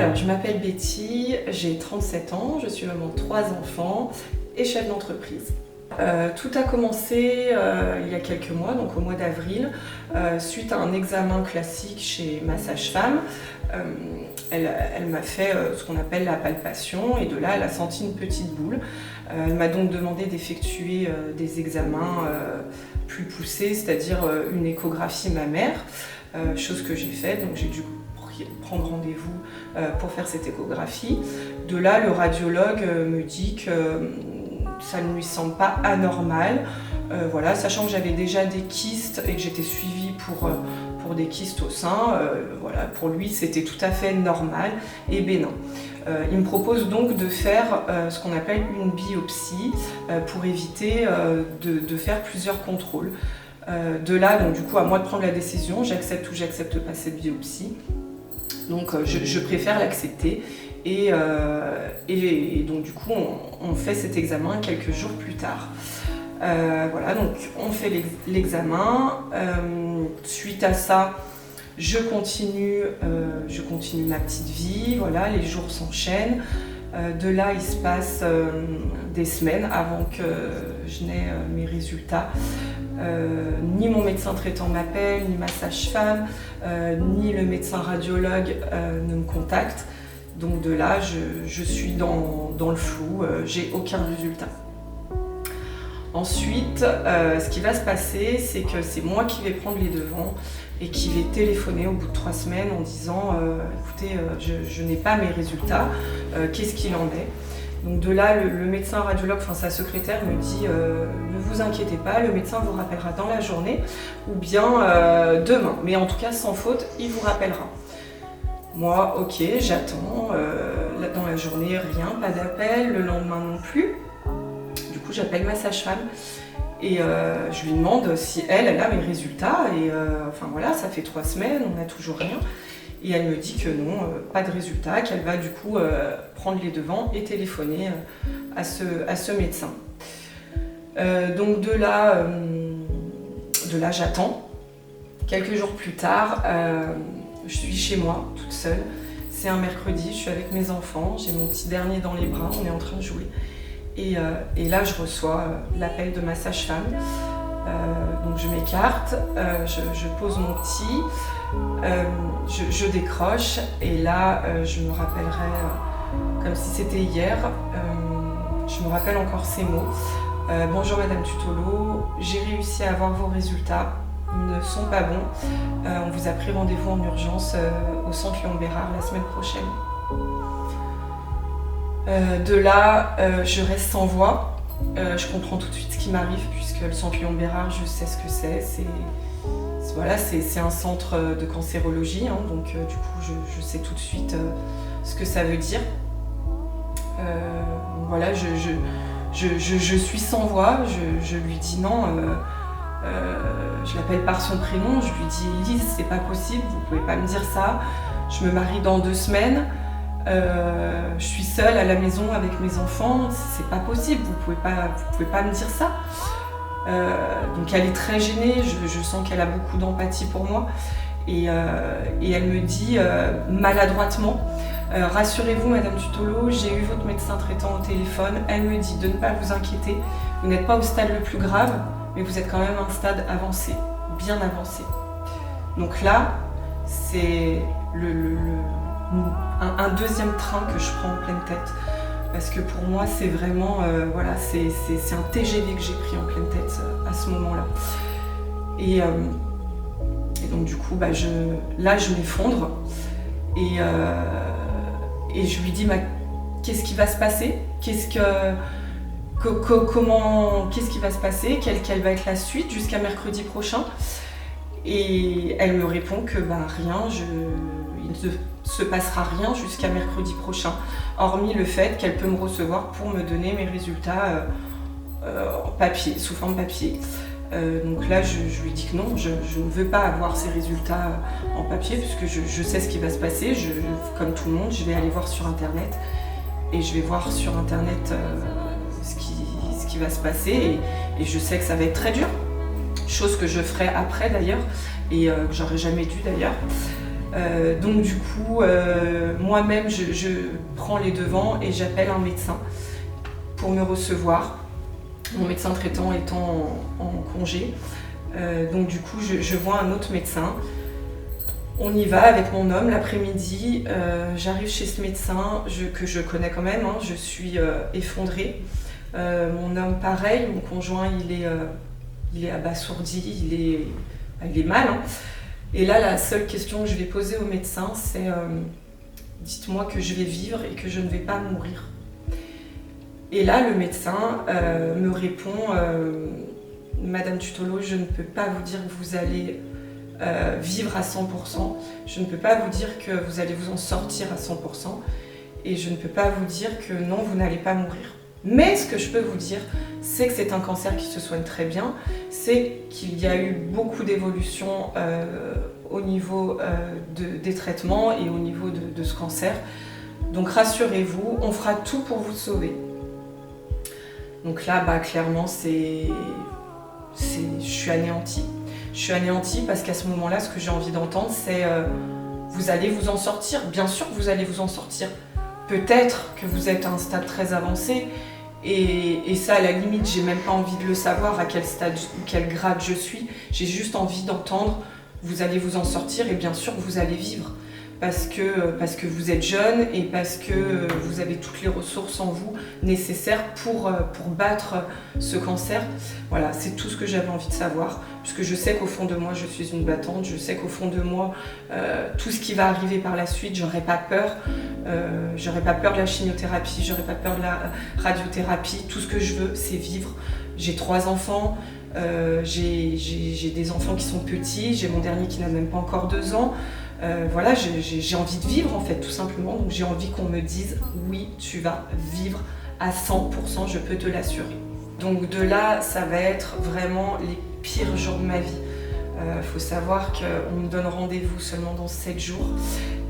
Alors, je m'appelle Betty, j'ai 37 ans, je suis maman de 3 enfants et chef d'entreprise. Tout a commencé il y a quelques mois, donc au mois d'avril, suite à un examen classique chez ma sage-femme. Elle m'a fait ce qu'on appelle la palpation et de là elle a senti une petite boule. Elle m'a donc demandé d'effectuer des examens plus poussés, c'est-à-dire une échographie mammaire, chose que j'ai faite, donc j'ai dû prendre rendez-vous pour faire cette échographie. De là, le radiologue me dit que ça ne lui semble pas anormal, voilà, sachant que j'avais déjà des kystes et que j'étais suivie pour des kystes au sein, voilà, pour lui c'était tout à fait normal et bénin. Il me propose donc de faire ce qu'on appelle une biopsie pour éviter de faire plusieurs contrôles. De là, donc du coup, à moi de prendre la décision, j'accepte ou j'accepte pas cette biopsie. Donc je préfère l'accepter et donc du coup on fait cet examen quelques jours plus tard. Voilà, donc on fait l'examen. Suite à ça, je continue ma petite vie. Voilà, les jours s'enchaînent. De là, il se passe des semaines avant que je n'ai mes résultats. Ni mon médecin traitant m'appelle, ni ma sage-femme, ni le médecin radiologue ne me contacte. Donc de là, je suis dans le flou, j'ai aucun résultat. Ensuite, ce qui va se passer, c'est que c'est moi qui vais prendre les devants et qui vais téléphoner au bout de 3 semaines en disant écoutez, je n'ai pas mes résultats, qu'est-ce qu'il en est? Donc de là, le médecin radiologue, enfin sa secrétaire me dit ne vous inquiétez pas, le médecin vous rappellera dans la journée ou bien demain, mais en tout cas sans faute, il vous rappellera. Moi, ok, j'attends, dans la journée, rien, pas d'appel, le lendemain non plus. Du coup, j'appelle ma sage-femme et je lui demande si elle a mes résultats et enfin voilà, ça fait 3 semaines, on n'a toujours rien. Et elle me dit que non, pas de résultat, qu'elle va du coup prendre les devants et téléphoner à ce médecin. Donc de là j'attends. Quelques jours plus tard, je suis chez moi, toute seule. C'est un mercredi, je suis avec mes enfants, j'ai mon petit dernier dans les bras, on est en train de jouer. Et là, je reçois l'appel de ma sage-femme. Donc je m'écarte, je pose mon petit, je décroche et là je me rappellerai comme si c'était hier, je me rappelle encore ces mots. Bonjour Madame Tutolo, j'ai réussi à avoir vos résultats, ils ne sont pas bons. On vous a pris rendez-vous en urgence au centre Léon Bérard la semaine prochaine. De là, je reste sans voix. Je comprends tout de suite ce qui m'arrive puisque le centre Léon Bérard, je sais ce que c'est. Voilà, c'est un centre de cancérologie, hein, donc du coup je sais tout de suite ce que ça veut dire. Voilà, je suis sans voix, je lui dis non, je l'appelle par son prénom, je lui dis Elise, c'est pas possible, vous pouvez pas me dire ça, je me marie dans 2 semaines. Je suis seule à la maison avec mes enfants, c'est pas possible, vous pouvez pas me dire ça. Donc elle est très gênée, je sens qu'elle a beaucoup d'empathie pour moi et elle me dit maladroitement rassurez-vous Madame Tutolo, j'ai eu votre médecin traitant au téléphone, elle me dit de ne pas vous inquiéter, vous n'êtes pas au stade le plus grave, mais vous êtes quand même à un stade avancé, bien avancé. Donc là, c'est un deuxième train que je prends en pleine tête parce que pour moi c'est vraiment voilà, c'est un TGV que j'ai pris en pleine tête à ce moment-là et donc du coup je m'effondre et je lui dis qu'est-ce qui va se passer, qu'est-ce qui va se passer, quelle va être la suite jusqu'à mercredi prochain. Et elle me répond que rien, il ne se passera rien jusqu'à mercredi prochain, hormis le fait qu'elle peut me recevoir pour me donner mes résultats en papier, sous forme papier. Donc là, je lui dis que non, je ne veux pas avoir ces résultats en papier puisque je sais ce qui va se passer. Comme tout le monde, je vais aller voir sur Internet et je vais voir sur Internet ce qui va se passer et je sais que ça va être très dur. Chose que je ferai après d'ailleurs et que j'aurais jamais dû d'ailleurs. Donc du coup, moi-même, je prends les devants et j'appelle un médecin pour me recevoir. Mon médecin traitant étant en congé. Donc du coup, je vois un autre médecin. On y va avec mon homme l'après-midi. J'arrive chez ce médecin que je connais quand même. Hein, je suis effondrée. Mon homme, pareil. Mon conjoint, il est abasourdi. Il est mal. Hein. Et là, la seule question que je vais poser au médecin, c'est dites-moi que je vais vivre et que je ne vais pas mourir. Et là, le médecin me répond Madame Tutolo, je ne peux pas vous dire que vous allez vivre à 100%. Je ne peux pas vous dire que vous allez vous en sortir à 100%. Et je ne peux pas vous dire que non, vous n'allez pas mourir. Mais ce que je peux vous dire, c'est que c'est un cancer qui se soigne très bien. C'est qu'il y a eu beaucoup d'évolutions au niveau des traitements et au niveau de ce cancer. Donc rassurez-vous, on fera tout pour vous sauver. Donc là, clairement, je suis anéantie. Je suis anéantie parce qu'à ce moment-là, ce que j'ai envie d'entendre, c'est vous allez vous en sortir. Bien sûr que vous allez vous en sortir. Peut-être que vous êtes à un stade très avancé et ça, à la limite, j'ai même pas envie de le savoir à quel stade ou quel grade je suis. J'ai juste envie d'entendre vous allez vous en sortir et bien sûr que vous allez vivre. Parce que vous êtes jeune et parce que vous avez toutes les ressources en vous nécessaires pour battre ce cancer. Voilà, c'est tout ce que j'avais envie de savoir. Puisque je sais qu'au fond de moi, je suis une battante. Je sais qu'au fond de moi, tout ce qui va arriver par la suite, j'aurais pas peur. J'aurais pas peur de la chimiothérapie, j'aurais pas peur de la radiothérapie. Tout ce que je veux, c'est vivre. J'ai 3 enfants. J'ai des enfants qui sont petits. J'ai mon dernier qui n'a même pas encore 2 ans. Voilà, j'ai envie de vivre en fait, tout simplement. Donc j'ai envie qu'on me dise oui, tu vas vivre à 100%, je peux te l'assurer. Donc de là, ça va être vraiment les pires jours de ma vie. Faut savoir qu'on me donne rendez-vous seulement dans 7 jours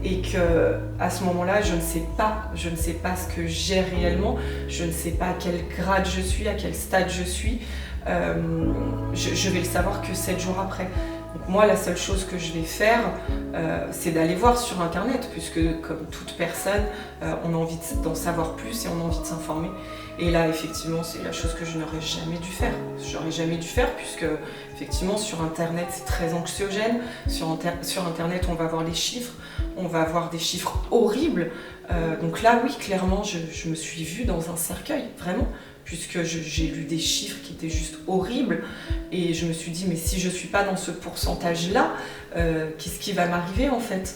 et qu'à ce moment-là, je ne sais pas ce que j'ai réellement, je ne sais pas à quel grade je suis, à quel stade je suis. Je vais le savoir que 7 jours après. Donc moi, la seule chose que je vais faire, c'est d'aller voir sur Internet, puisque comme toute personne, on a envie d'en savoir plus et on a envie de s'informer. Et là, effectivement, c'est la chose que je n'aurais jamais dû faire. J'aurais jamais dû faire, puisque effectivement, sur Internet, c'est très anxiogène. Sur Internet, on va voir les chiffres, on va voir des chiffres horribles. Donc là, oui, clairement, je me suis vue dans un cercueil, vraiment. Puisque j'ai lu des chiffres qui étaient juste horribles et je me suis dit mais si je ne suis pas dans ce pourcentage-là, qu'est-ce qui va m'arriver en fait?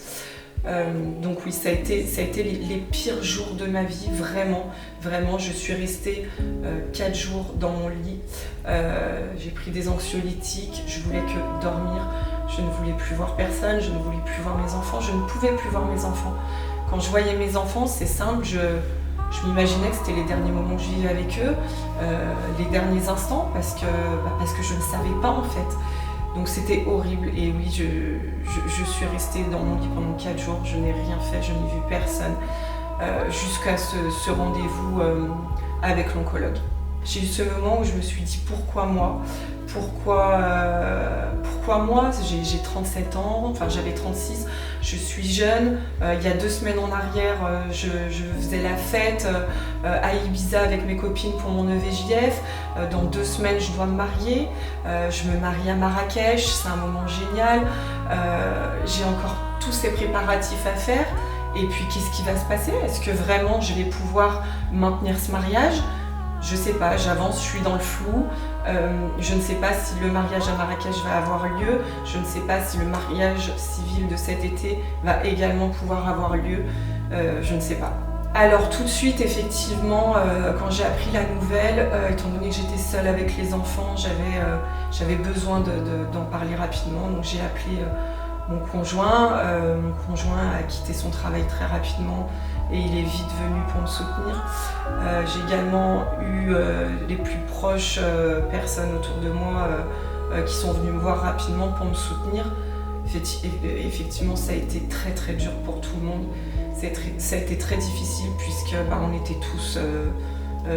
Donc oui, ça a été les pires jours de ma vie, vraiment, je suis restée 4 jours dans mon lit, j'ai pris des anxiolytiques, je voulais que dormir, je ne voulais plus voir personne, je ne voulais plus voir mes enfants, je ne pouvais plus voir mes enfants. Quand je voyais mes enfants, c'est simple, je m'imaginais que c'était les derniers moments que je vivais avec eux, les derniers instants, parce que je ne savais pas en fait. Donc c'était horrible et oui, je suis restée dans mon lit pendant 4 jours, je n'ai rien fait, je n'ai vu personne, jusqu'à ce rendez-vous avec l'oncologue. J'ai eu ce moment où je me suis dit pourquoi moi? Pourquoi moi? J'ai 37 ans, enfin j'avais 36, je suis jeune. Il y a 2 semaines en arrière, je faisais la fête à Ibiza avec mes copines pour mon EVJF. Dans 2 semaines, je dois me marier. Je me marie à Marrakech, c'est un moment génial. J'ai encore tous ces préparatifs à faire. Et puis qu'est-ce qui va se passer? Est-ce que vraiment je vais pouvoir maintenir ce mariage? Je sais pas, j'avance, je suis dans le flou. Je ne sais pas si le mariage à Marrakech va avoir lieu. Je ne sais pas si le mariage civil de cet été va également pouvoir avoir lieu. Je ne sais pas. Alors tout de suite, effectivement, quand j'ai appris la nouvelle, étant donné que j'étais seule avec les enfants, j'avais besoin d'en parler rapidement. Donc j'ai appelé mon conjoint. Mon conjoint a quitté son travail très rapidement et il est vite venu pour me soutenir. J'ai également eu les plus proches personnes autour de moi qui sont venues me voir rapidement pour me soutenir. Effectivement, ça a été très très dur pour tout le monde. Ça a été très difficile puisque on était tous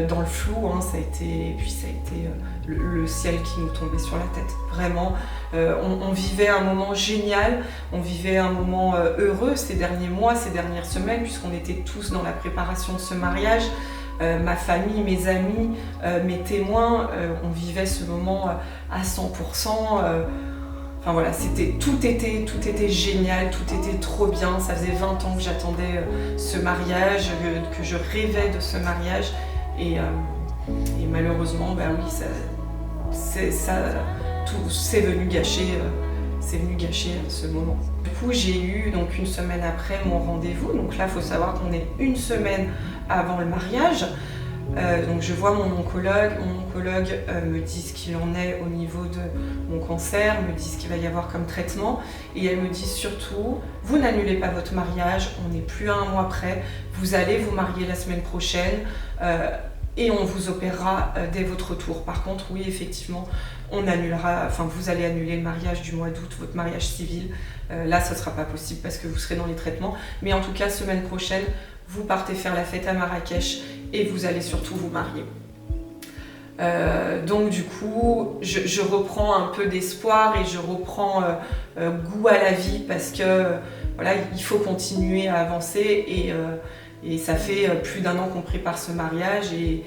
dans le flou, hein, et puis ça a été le ciel qui nous tombait sur la tête. Vraiment, on vivait un moment génial, on vivait un moment heureux ces derniers mois, ces dernières semaines, puisqu'on était tous dans la préparation de ce mariage. Ma famille, mes amis, mes témoins, on vivait ce moment à 100%. Enfin voilà, tout était génial, tout était trop bien. Ça faisait 20 ans que j'attendais ce mariage, que je rêvais de ce mariage. Et malheureusement, bah oui, tout s'est venu gâcher. C'est venu gâcher ce moment. Du coup, j'ai eu donc une semaine après mon rendez-vous. Donc là, il faut savoir qu'on est une semaine avant le mariage. Donc je vois mon oncologue. Mon oncologue me dit ce qu'il en est au niveau de mon cancer, me dit ce qu'il va y avoir comme traitement. Et elle me dit surtout, vous n'annulez pas votre mariage, on n'est plus à un mois près. Vous allez vous marier la semaine prochaine. Et on vous opérera dès votre retour. Par contre, oui, effectivement, vous allez annuler le mariage du mois d'août, votre mariage civil. Là, ce ne sera pas possible parce que vous serez dans les traitements. Mais en tout cas, semaine prochaine, vous partez faire la fête à Marrakech et vous allez surtout vous marier. Donc du coup, je reprends un peu d'espoir et je reprends goût à la vie parce que voilà, il faut continuer à avancer et ça fait plus d'1 an qu'on prépare ce mariage et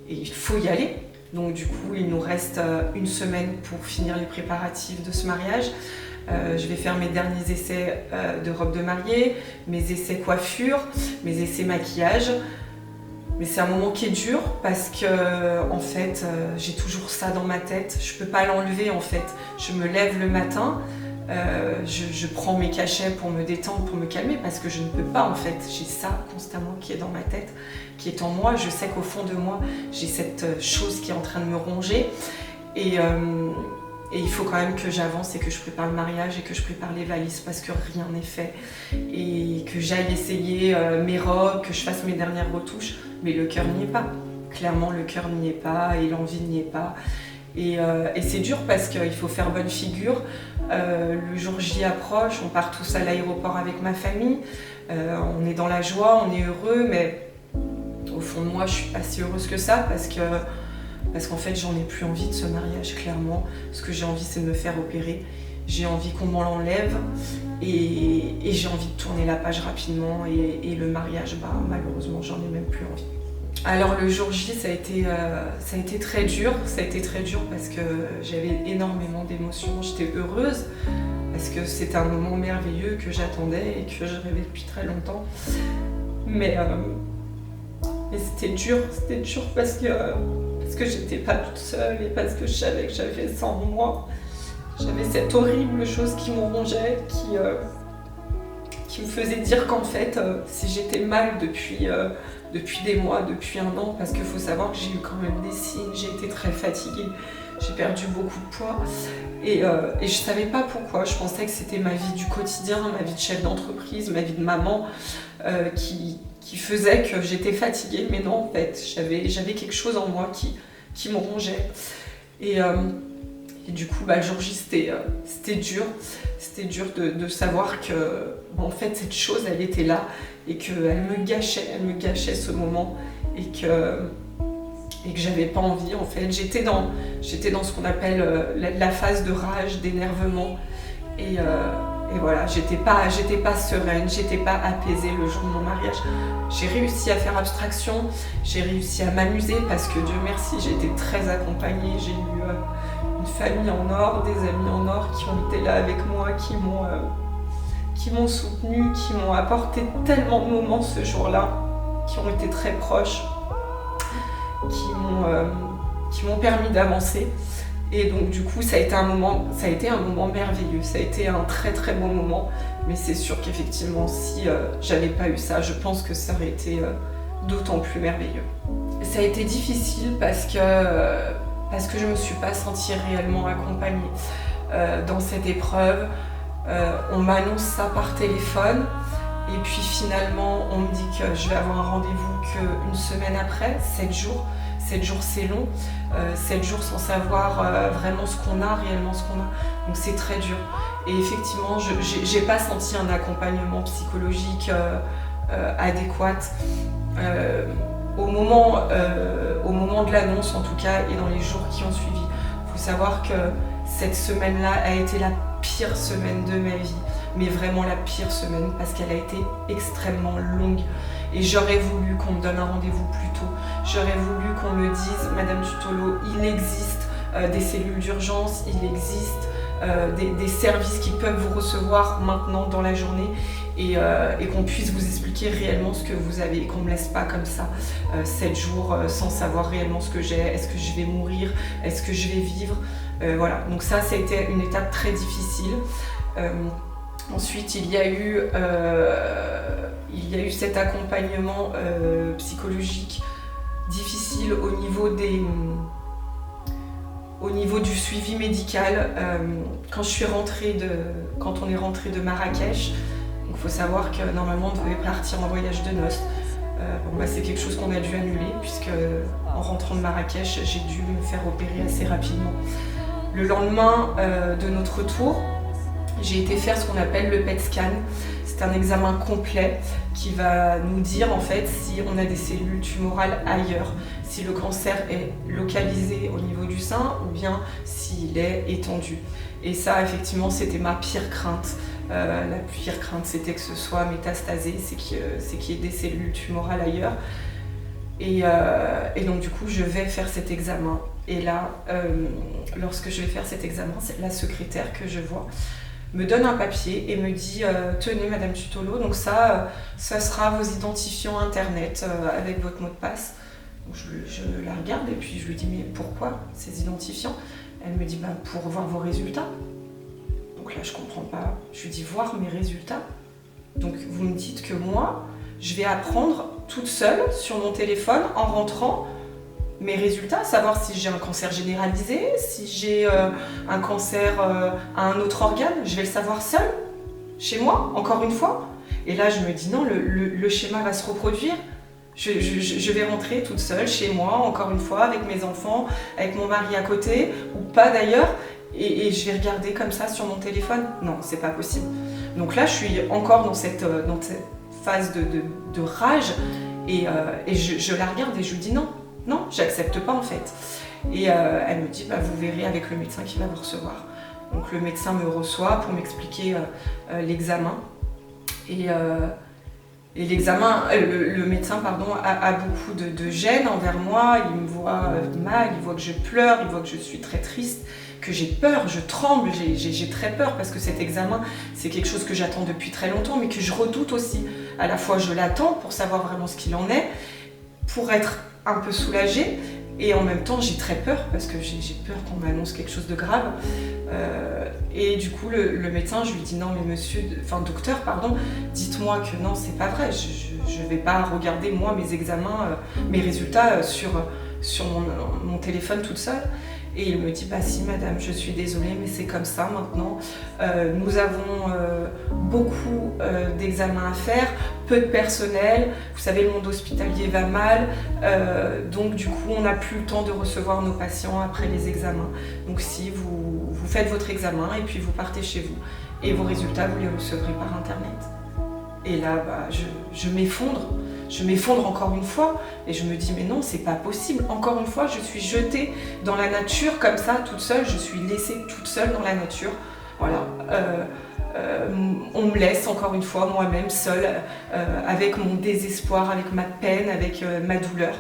il faut y aller. Donc du coup, il nous reste une semaine pour finir les préparatifs de ce mariage. Je vais faire mes derniers essais de robe de mariée, mes essais coiffure, mes essais maquillage. Mais c'est un moment qui est dur parce que en fait, j'ai toujours ça dans ma tête. Je peux pas l'enlever en fait. Je me lève le matin. Je prends mes cachets pour me détendre, pour me calmer parce que je ne peux pas en fait. J'ai ça constamment qui est dans ma tête, qui est en moi. Je sais qu'au fond de moi, j'ai cette chose qui est en train de me ronger et il faut quand même que j'avance et que je prépare le mariage et que je prépare les valises parce que rien n'est fait et que j'aille essayer mes robes, que je fasse mes dernières retouches, mais le cœur n'y est pas. Clairement, le cœur n'y est pas et l'envie n'y est pas. Et c'est dur parce qu'il faut faire bonne figure. Le jour J approche, on part tous à l'aéroport avec ma famille. On est dans la joie, on est heureux, mais au fond de moi, je suis pas si heureuse que ça parce qu'en fait, j'en ai plus envie de ce mariage, clairement. Ce que j'ai envie, c'est de me faire opérer. J'ai envie qu'on m'en l'enlève et j'ai envie de tourner la page rapidement. Et le mariage, bah, malheureusement, j'en ai même plus envie. Alors le jour J, ça a été très dur. Ça a été très dur parce que j'avais énormément d'émotions. J'étais heureuse parce que c'était un moment merveilleux que j'attendais et que je rêvais depuis très longtemps. Mais c'était dur parce que j'étais pas toute seule et parce que je savais que j'avais ça en moi. J'avais cette horrible chose qui me rongeait, qui me faisait dire qu'en fait, si j'étais mal depuis des mois, depuis 1 an, parce qu'il faut savoir que j'ai eu quand même des signes, j'ai été très fatiguée, j'ai perdu beaucoup de poids et je savais pas pourquoi. Je pensais que c'était ma vie du quotidien, ma vie de chef d'entreprise, ma vie de maman qui faisait que j'étais fatiguée, mais non en fait, j'avais quelque chose en moi qui me rongeait et du coup, le jour J, c'était dur. C'était dur de savoir que, en fait, cette chose, elle était là et qu'elle me gâchait ce moment et que j'avais pas envie, en fait. J'étais dans ce qu'on appelle la phase de rage, d'énervement et voilà, j'étais pas sereine, j'étais pas apaisée le jour de mon mariage. J'ai réussi à faire abstraction, j'ai réussi à m'amuser parce que Dieu merci, j'ai été très accompagnée, j'ai eu une famille en or, des amis en or qui ont été là avec moi, qui m'ont soutenue, qui m'ont apporté tellement de moments ce jour-là, qui ont été très proches, qui m'ont permis d'avancer. Et donc du coup, ça a été un moment merveilleux, ça a été un très très beau moment, mais c'est sûr qu'effectivement, si j'avais pas eu ça, je pense que ça aurait été d'autant plus merveilleux. Ça a été difficile parce que je me suis pas sentie réellement accompagnée dans cette épreuve. On m'annonce ça par téléphone et puis finalement on me dit que je vais avoir un rendez-vous qu'une semaine après, 7 jours. 7 jours c'est long, 7 jours sans savoir vraiment ce qu'on a, réellement ce qu'on a. Donc c'est très dur. Et effectivement, j'ai pas senti un accompagnement psychologique adéquat. au moment de l'annonce en tout cas et dans les jours qui ont suivi. Il faut savoir que cette semaine-là a été la pire semaine de ma vie, mais vraiment la pire semaine parce qu'elle a été extrêmement longue. Et j'aurais voulu qu'on me donne un rendez-vous plus tôt. J'aurais voulu qu'on me dise, Madame Tutolo, il existe des cellules d'urgence, il existe des services qui peuvent vous recevoir maintenant dans la journée et qu'on puisse vous expliquer réellement ce que vous avez et qu'on ne me laisse pas comme ça 7 jours sans savoir réellement ce que j'ai. Est-ce que je vais mourir? Est-ce que je vais vivre? Voilà, donc ça a été une étape très difficile. Ensuite, il y a eu cet accompagnement psychologique difficile au niveau du suivi médical. Quand on est rentré de Marrakech, il faut savoir que normalement on devait partir en voyage de noces. C'est quelque chose qu'on a dû annuler puisque en rentrant de Marrakech, j'ai dû me faire opérer assez rapidement. Le lendemain de notre retour, j'ai été faire ce qu'on appelle le PET scan. C'est un examen complet qui va nous dire en fait si on a des cellules tumorales ailleurs, si le cancer est localisé au niveau du sein ou bien s'il est étendu. Et ça, effectivement, c'était ma pire crainte. La pire crainte, c'était que ce soit métastasé, c'est qu'il y ait des cellules tumorales ailleurs. Et donc du coup, je vais faire cet examen. Et là, lorsque je vais faire cet examen, c'est la secrétaire que je vois me donne un papier et me dit tenez Madame Tutolo, donc ça sera vos identifiants internet avec votre mot de passe. Donc je la regarde et puis je lui dis mais pourquoi ces identifiants? Elle me dit pour voir vos résultats. Donc là je comprends pas, je lui dis voir mes résultats. Donc vous me dites que moi je vais apprendre toute seule sur mon téléphone en rentrant mes résultats, savoir si j'ai un cancer généralisé, si j'ai un cancer à un autre organe, je vais le savoir seule, chez moi, encore une fois. Et là, je me dis non, le schéma va se reproduire. Je vais rentrer toute seule, chez moi, encore une fois, avec mes enfants, avec mon mari à côté, ou pas d'ailleurs, et je vais regarder comme ça sur mon téléphone. Non, c'est pas possible. Donc là, je suis encore dans cette phase de rage, et je la regarde et je lui dis non. Non, j'accepte pas en fait. Et elle me dit, vous verrez avec le médecin qui va vous recevoir. Donc le médecin me reçoit pour m'expliquer l'examen. Et l'examen, le médecin a beaucoup de gêne envers moi. Il me voit mal, il voit que je pleure, il voit que je suis très triste, que j'ai peur, je tremble, j'ai très peur parce que cet examen, c'est quelque chose que j'attends depuis très longtemps, mais que je redoute aussi. À la fois, je l'attends pour savoir vraiment ce qu'il en est, pour être un peu soulagée, et en même temps j'ai très peur parce que j'ai peur qu'on m'annonce quelque chose de grave. Et du coup le médecin, je lui dis non mais docteur, dites-moi que non, c'est pas vrai, je vais pas regarder moi mes examens, mes résultats sur mon téléphone toute seule. Et il me dit si madame, je suis désolée mais c'est comme ça maintenant, nous avons beaucoup d'examens à faire, peu de personnel, vous savez le monde hospitalier va mal, donc du coup on n'a plus le temps de recevoir nos patients après les examens. Donc si vous faites votre examen et puis vous partez chez vous et vos résultats vous les recevrez par internet. Et là je m'effondre encore une fois et je me dis mais non, c'est pas possible, encore une fois je suis jetée dans la nature comme ça toute seule, je suis laissée toute seule dans la nature, voilà. On me laisse encore une fois moi-même seule avec mon désespoir, avec ma peine, avec ma douleur.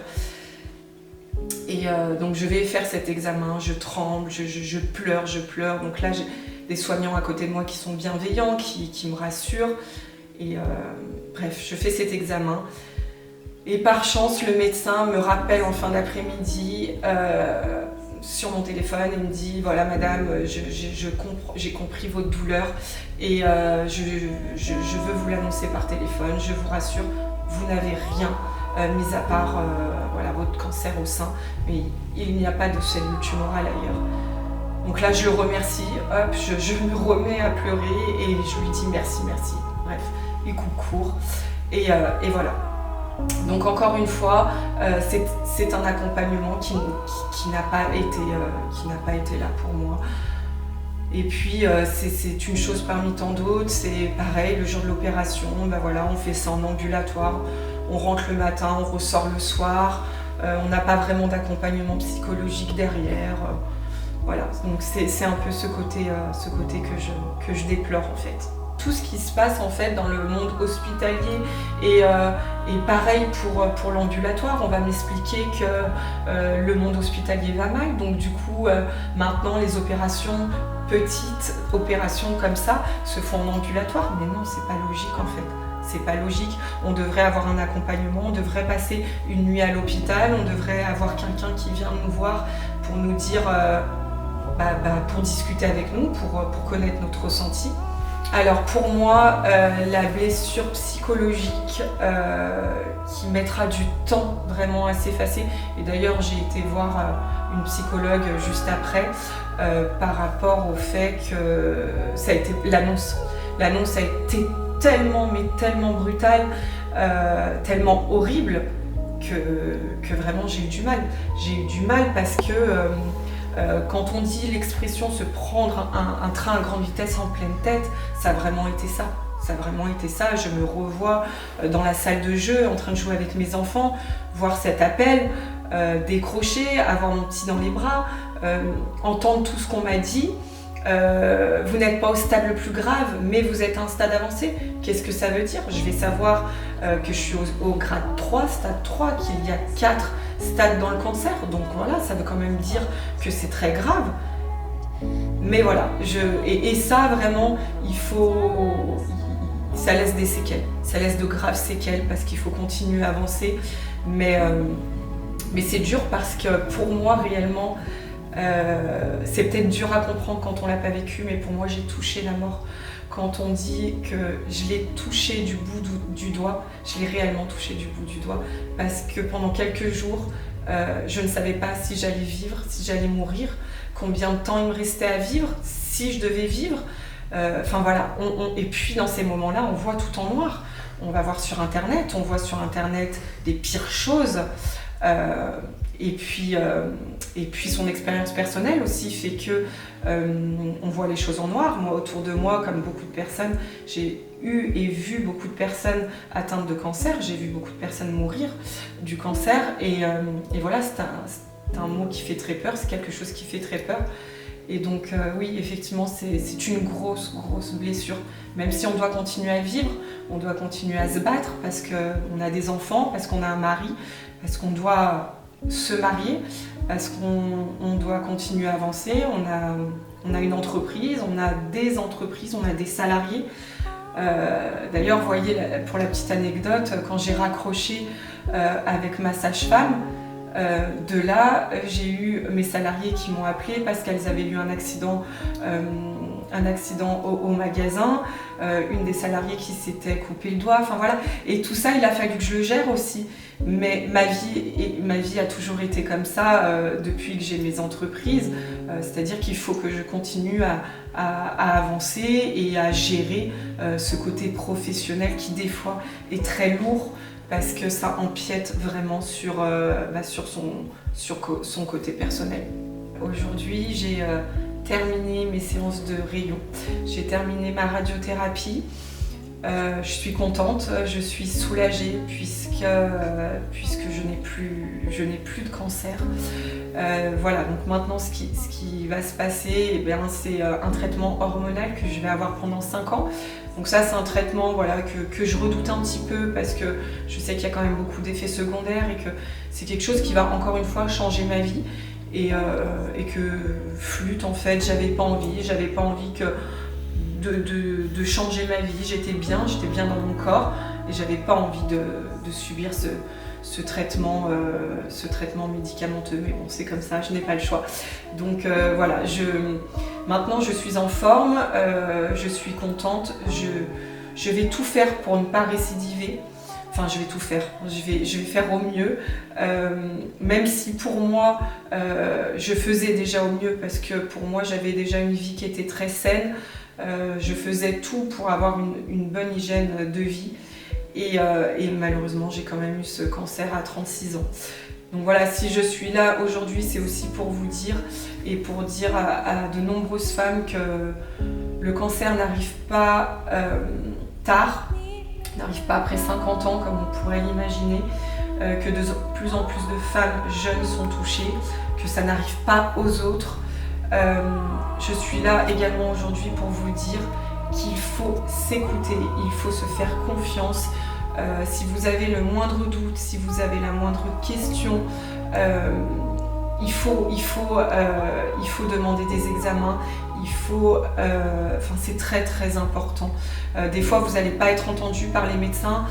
Et donc je vais faire cet examen, je tremble, je pleure, donc là j'ai des soignants à côté de moi qui sont bienveillants, qui me rassurent. Et bref, je fais cet examen et par chance le médecin me rappelle en fin d'après-midi sur mon téléphone et me dit voilà madame, j'ai compris votre douleur et je veux vous l'annoncer par téléphone, je vous rassure, vous n'avez rien mis à part votre cancer au sein, mais il n'y a pas de cellules tumorales ailleurs. Donc là je le remercie, hop, je me remets à pleurer et je lui dis merci. Bref, il coupe court et voilà. Donc encore une fois, c'est un accompagnement qui n'a pas été là pour moi. Et puis c'est une chose parmi tant d'autres, c'est pareil, le jour de l'opération, on fait ça en ambulatoire, on rentre le matin, on ressort le soir, on n'a pas vraiment d'accompagnement psychologique derrière. Voilà, donc c'est un peu ce côté que je déplore en fait. Tout ce qui se passe en fait dans le monde hospitalier et pareil pour l'ambulatoire, on va m'expliquer que le monde hospitalier va mal, donc du coup maintenant les opérations, petites opérations comme ça, se font en ambulatoire, mais non, c'est pas logique en fait. C'est pas logique, on devrait avoir un accompagnement, on devrait passer une nuit à l'hôpital, on devrait avoir quelqu'un qui vient nous voir pour nous dire, pour discuter avec nous, pour connaître notre ressenti. Alors pour moi, la blessure psychologique qui mettra du temps vraiment à s'effacer, et d'ailleurs j'ai été voir une psychologue juste après par rapport au fait que ça a été l'annonce. L'annonce a été tellement brutale, tellement horrible que vraiment j'ai eu du mal. J'ai eu du mal parce que quand on dit l'expression se prendre un train à grande vitesse en pleine tête, ça a vraiment été ça. Ça a vraiment été ça. Je me revois dans la salle de jeu en train de jouer avec mes enfants, voir cet appel, décrocher, avoir mon petit dans les bras, entendre tout ce qu'on m'a dit. Vous n'êtes pas au stade le plus grave, mais vous êtes à un stade avancé. Qu'est-ce que ça veut dire? Je vais savoir que je suis au grade 3, stade 3, qu'il y a 4 stades dans le cancer. Donc voilà, ça veut quand même dire que c'est très grave. Mais voilà, et ça vraiment, ça laisse des séquelles. Ça laisse de graves séquelles parce qu'il faut continuer à avancer. Mais c'est dur parce que pour moi, réellement, c'est peut-être dur à comprendre quand on l'a pas vécu, mais pour moi j'ai touché la mort. Quand on dit que je l'ai touché du bout du doigt, je l'ai réellement touché du bout du doigt, parce que pendant quelques jours, je ne savais pas si j'allais vivre, si j'allais mourir, combien de temps il me restait à vivre, si je devais vivre. Enfin voilà, et puis dans ces moments-là, on voit tout en noir. On va voir sur Internet, on voit sur Internet des pires choses. Et puis son expérience personnelle aussi fait que on voit les choses en noir. Moi, autour de moi, comme beaucoup de personnes, j'ai eu et vu beaucoup de personnes atteintes de cancer. J'ai vu beaucoup de personnes mourir du cancer. Et voilà, c'est un mot qui fait très peur, c'est quelque chose qui fait très peur. Et donc oui, effectivement, c'est une grosse blessure. Même si on doit continuer à vivre, on doit continuer à se battre parce qu'on a des enfants, parce qu'on a un mari, parce qu'on doit se marier, parce qu'on doit continuer à avancer. On a une entreprise, on a des entreprises, on a des salariés. D'ailleurs, vous voyez, pour la petite anecdote, quand j'ai raccroché avec ma sage-femme, de là, j'ai eu mes salariés qui m'ont appelé parce qu'elles avaient eu un accident au magasin, une des salariées qui s'était coupé le doigt, enfin voilà. Et tout ça, il a fallu que je le gère aussi. Mais ma vie a toujours été comme ça depuis que j'ai mes entreprises. C'est-à-dire qu'il faut que je continue à avancer et à gérer ce côté professionnel qui des fois est très lourd parce que ça empiète vraiment sur son côté personnel. Aujourd'hui, j'ai terminé mes séances de rayon. J'ai terminé ma radiothérapie. Je suis contente, je suis soulagée puisque je n'ai plus de cancer. Voilà, donc maintenant ce qui va se passer, c'est un traitement hormonal que je vais avoir pendant 5 ans. Donc ça, c'est un traitement que je redoute un petit peu parce que je sais qu'il y a quand même beaucoup d'effets secondaires et que c'est quelque chose qui va encore une fois changer ma vie. Et que flûte, en fait, j'avais pas envie de changer ma vie. J'étais bien dans mon corps et j'avais pas envie de subir ce traitement médicamenteux. Mais bon, c'est comme ça, je n'ai pas le choix. Donc voilà, maintenant je suis en forme, je suis contente, je vais tout faire pour ne pas récidiver. Enfin, je vais tout faire, je vais faire au mieux, même si pour moi, je faisais déjà au mieux parce que pour moi, j'avais déjà une vie qui était très saine. Je faisais tout pour avoir une bonne hygiène de vie et malheureusement, j'ai quand même eu ce cancer à 36 ans. Donc voilà, si je suis là aujourd'hui, c'est aussi pour vous dire et pour dire à de nombreuses femmes que le cancer n'arrive pas tard. qui n'arrive pas après 50 ans comme on pourrait l'imaginer, que de plus en plus de femmes jeunes sont touchées, que ça n'arrive pas aux autres. Je suis là également aujourd'hui pour vous dire qu'il faut s'écouter, il faut se faire confiance. Si vous avez le moindre doute, si vous avez la moindre question, il faut demander des examens, c'est très très important. Des fois vous n'allez pas être entendu par les médecins.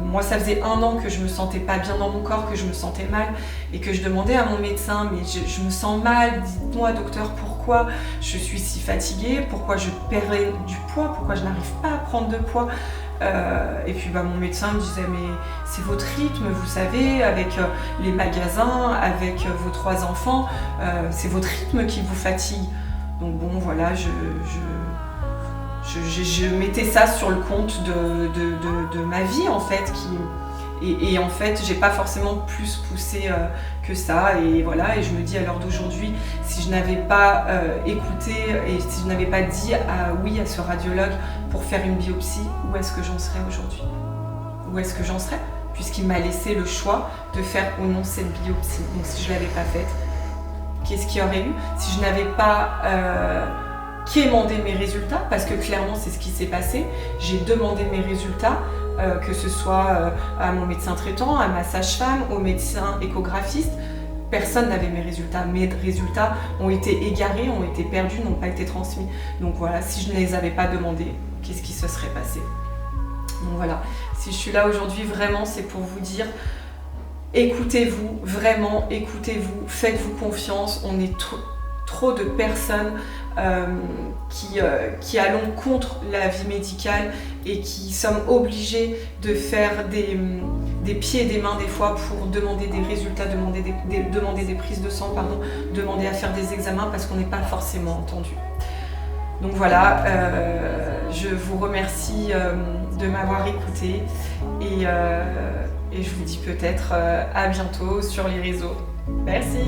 Moi ça faisait 1 an que je me sentais pas bien dans mon corps, que je me sentais mal et que je demandais à mon médecin mais je me sens mal, dites-moi docteur pourquoi je suis si fatiguée, pourquoi je perds du poids, pourquoi je n'arrive pas à prendre de poids. Et puis mon médecin me disait mais c'est votre rythme, vous savez, avec les magasins, avec vos 3 enfants, c'est votre rythme qui vous fatigue. Donc bon voilà, je mettais ça sur le compte de ma vie en fait, et en fait j'ai pas forcément plus poussé que ça, et voilà, et je me dis à l'heure d'aujourd'hui, si je n'avais pas écouté et si je n'avais pas dit oui à ce radiologue pour faire une biopsie, où est-ce que j'en serais aujourd'hui? Où est-ce que j'en serais? Puisqu'il m'a laissé le choix de faire ou non cette biopsie. Donc si je ne l'avais pas faite, qu'est-ce qu'il y aurait eu? Si je n'avais pas quémandé mes résultats, parce que clairement c'est ce qui s'est passé, j'ai demandé mes résultats, que ce soit à mon médecin traitant, à ma sage-femme, au médecin échographiste. Personne n'avait mes résultats. Mes résultats ont été égarés, ont été perdus, n'ont pas été transmis. Donc voilà, si je ne les avais pas demandés, qu'est-ce qui se serait passé? Donc voilà, si je suis là aujourd'hui, vraiment, c'est pour vous dire, écoutez-vous, vraiment, écoutez-vous, faites-vous confiance. On est trop de personnes qui allons contre la vie médicale et qui sommes obligés de faire des pieds et des mains des fois pour demander des résultats, demander des prises de sang, demander à faire des examens parce qu'on n'est pas forcément entendu. Donc voilà, je vous remercie de m'avoir écouté et je vous dis peut-être à bientôt sur les réseaux. Merci!